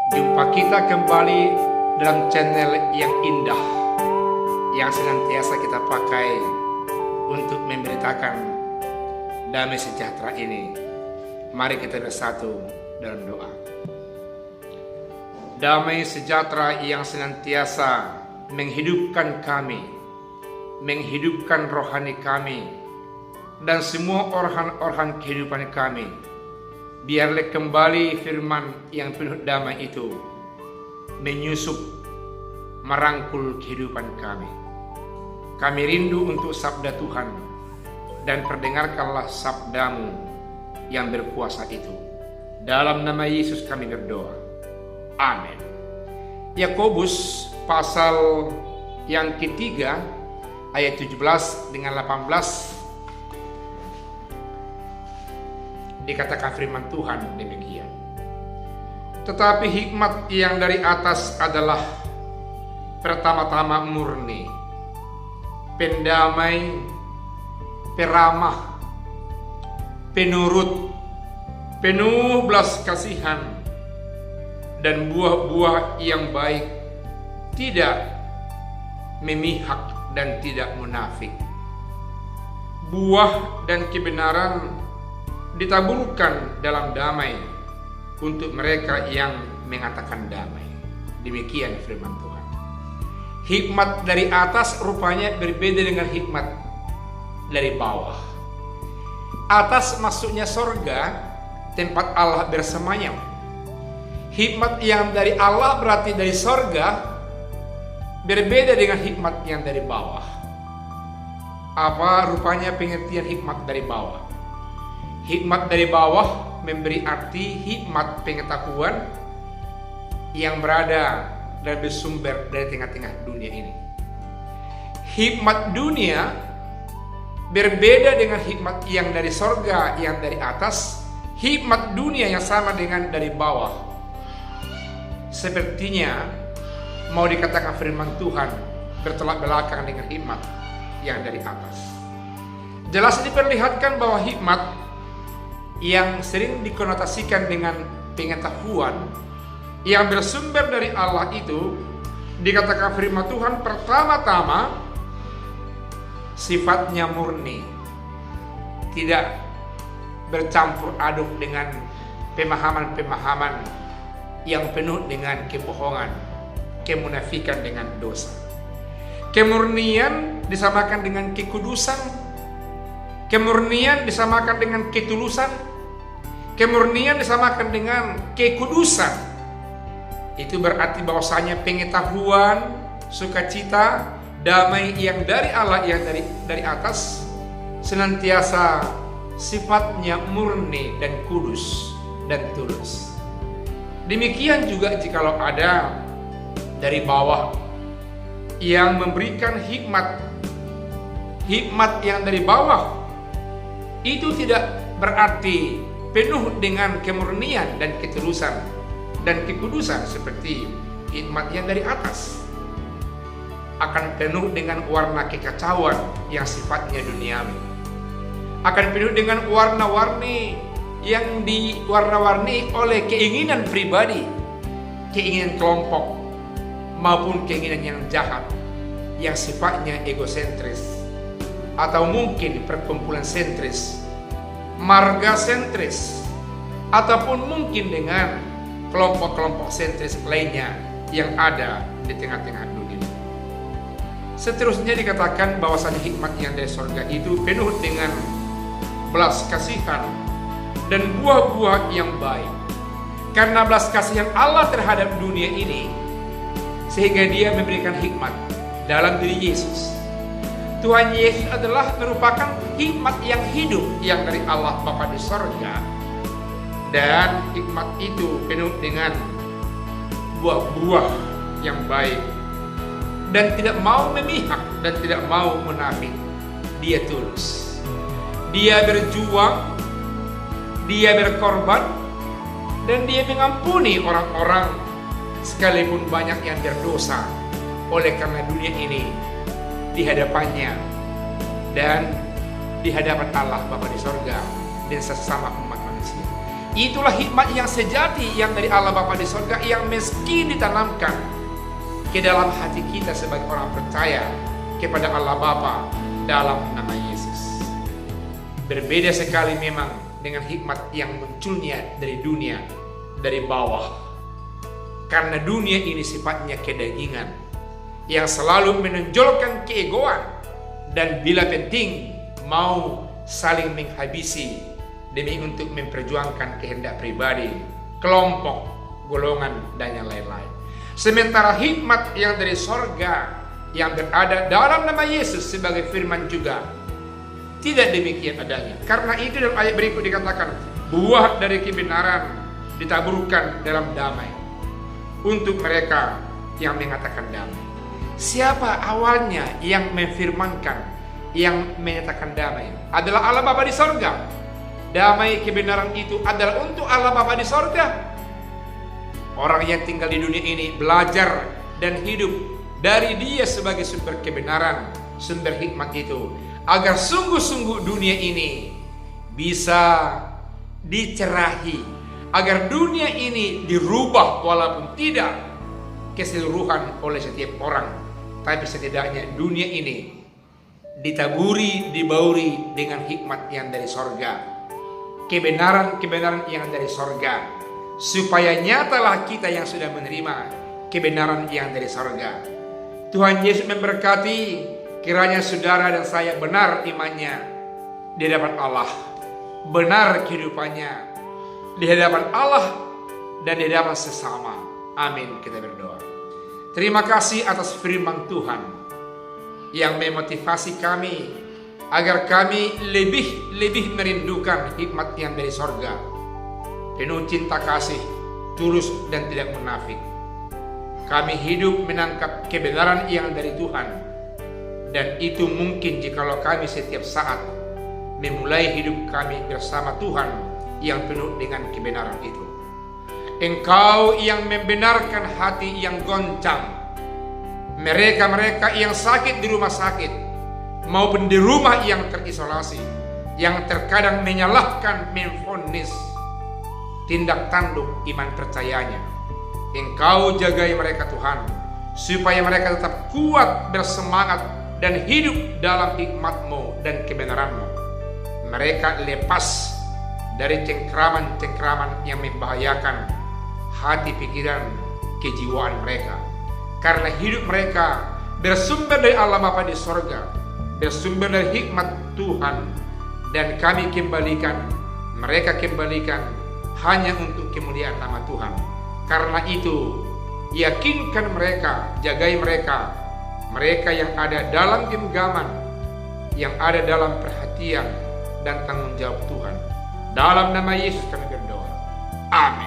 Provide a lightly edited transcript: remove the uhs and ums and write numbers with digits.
Jumpa kita kembali dalam channel yang indah yang senantiasa kita pakai untuk memberitakan damai sejahtera ini. Mari kita bersatu dalam doa. Damai sejahtera yang senantiasa menghidupkan kami, menghidupkan rohani kami, dan semua organ-organ kehidupan kami. Biarlah kembali firman yang penuh damai itu menyusup, merangkul kehidupan kami. Kami rindu untuk sabda Tuhan, dan perdengarkanlah sabdamu yang berkuasa itu. Dalam nama Yesus kami berdoa. Amin. Yakobus pasal yang ketiga ayat 17 dengan 18 dikatakan firman Tuhan demikian. Tetapi hikmat yang dari atas adalah pertama-tama murni, pendamai, peramah, penurut, penuh belas kasihan, dan buah-buah yang baik, tidak memihak dan tidak munafik. Buah dan kebenaran ditaburkan dalam damai untuk mereka yang mengatakan damai. Demikian firman Tuhan. Hikmat dari atas rupanya berbeda dengan hikmat dari bawah. Atas maksudnya sorga, tempat Allah bersemayam. Hikmat yang dari Allah berarti dari sorga, berbeda dengan hikmat yang dari bawah. Apa rupanya pengertian hikmat dari bawah? Hikmat dari bawah memberi arti hikmat pengetahuan yang berada dan bersumber dari tengah-tengah dunia ini. Hikmat dunia berbeda dengan hikmat yang dari sorga, yang dari atas. Hikmat dunia yang sama dengan dari bawah. Sepertinya mau dikatakan firman Tuhan bertolak belakang dengan hikmat yang dari atas. Jelas diperlihatkan bahwa hikmat yang sering dikonotasikan dengan pengetahuan yang bersumber dari Allah itu, dikatakan firman Tuhan pertama-tama sifatnya murni, tidak bercampur aduk dengan pemahaman-pemahaman yang penuh dengan kebohongan, kemunafikan dengan dosa. Kemurnian disamakan dengan kekudusan, kemurnian disamakan dengan ketulusan, kemurnian disamakan dengan kekudusan. Itu berarti bahwasanya pengetahuan, sukacita, damai yang dari Allah, yang dari atas, senantiasa sifatnya murni dan kudus dan tulus. Demikian juga jikalau ada dari bawah yang memberikan hikmat yang dari bawah, itu tidak berarti penuh dengan kemurnian dan ketulusan dan kekudusan seperti hikmat yang dari atas. Akan penuh dengan warna kekacauan yang sifatnya duniawi. Akan penuh dengan warna-warni yang diwarna-warni oleh keinginan pribadi, keinginan kelompok, maupun keinginan yang jahat yang sifatnya egosentris, atau mungkin perkumpulan sentris, marga sentris, ataupun mungkin dengan kelompok-kelompok sentris lainnya yang ada di tengah-tengah dunia. Seterusnya dikatakan bahwasanya hikmat yang dari surga itu penuh dengan belas kasihan dan buah-buah yang baik. Karena belas kasihan Allah terhadap dunia ini, sehingga Dia memberikan hikmat dalam diri Yesus. Tuhan Yesus adalah merupakan hikmat yang hidup yang dari Allah Bapa di sorga. Dan hikmat itu penuh dengan buah-buah yang baik, dan tidak mau memihak dan tidak mau munafik. Dia tulus, Dia berjuang, Dia berkorban, dan Dia mengampuni orang-orang sekalipun banyak yang berdosa oleh karena dunia ini di hadapannya dan di hadapan Allah Bapa di sorga dan sesama umat manusia. Itulah hikmat yang sejati yang dari Allah Bapa di surga, yang meski ditanamkan ke dalam hati kita sebagai orang percaya kepada Allah Bapa dalam nama Yesus. Berbeda sekali memang dengan hikmat yang munculnya dari dunia, dari bawah. Karena dunia ini sifatnya kedagingan, yang selalu menonjolkan keegoan, dan bila penting mau saling menghabisi demi untuk memperjuangkan kehendak pribadi, kelompok, golongan, dan yang lain-lain. Sementara hikmat yang dari sorga, yang berada dalam nama Yesus sebagai firman juga, tidak demikian adanya. Karena itu dalam ayat berikut dikatakan, buah dari kebenaran ditaburkan dalam damai untuk mereka yang mengatakan damai. Siapa awalnya yang memfirmankan, yang menyatakan damai? Adalah Allah Bapa di sorga. Damai kebenaran itu adalah untuk Allah Bapa di sorga. Orang yang tinggal di dunia ini belajar dan hidup dari Dia sebagai sumber kebenaran, sumber hikmat itu, agar sungguh-sungguh dunia ini bisa dicerahi, agar dunia ini dirubah walaupun tidak keseluruhan oleh setiap orang, tapi setidaknya dunia ini ditaburi, dibauri dengan hikmat yang dari sorga, kebenaran-kebenaran yang dari sorga, supaya nyatalah kita yang sudah menerima kebenaran yang dari sorga. Tuhan Yesus memberkati, kiranya saudara dan saya benar imannya di hadapan Allah, benar kehidupannya di hadapan Allah dan di hadapan sesama. Amin. Kita berdoa. Terima kasih atas firman Tuhan yang memotivasi kami agar kami lebih merindukan hikmat yang dari sorga, penuh cinta kasih, tulus dan tidak munafik. Kami hidup menangkap kebenaran yang dari Tuhan, dan itu mungkin jikalau kami setiap saat memulai hidup kami bersama Tuhan yang penuh dengan kebenaran itu. Engkau yang membenarkan hati yang goncang, mereka-mereka yang sakit di rumah sakit maupun di rumah yang terisolasi, yang terkadang menyalahkan, memvonis tindak tanduk iman percayanya. Engkau jagai mereka Tuhan, supaya mereka tetap kuat, bersemangat, dan hidup dalam hikmat-Mu dan kebenaran-Mu. Mereka lepas dari cengkraman-cengkraman yang membahayakan hati, pikiran, kejiwaan mereka. Karena hidup mereka bersumber dari Allah Bapa di sorga, bersumber dari hikmat Tuhan, dan kami mereka kembalikan hanya untuk kemuliaan nama Tuhan. Karena itu, yakinkan mereka, jagai mereka yang ada dalam genggaman, yang ada dalam perhatian dan tanggung jawab Tuhan. Dalam nama Yesus kami berdoa. Amin.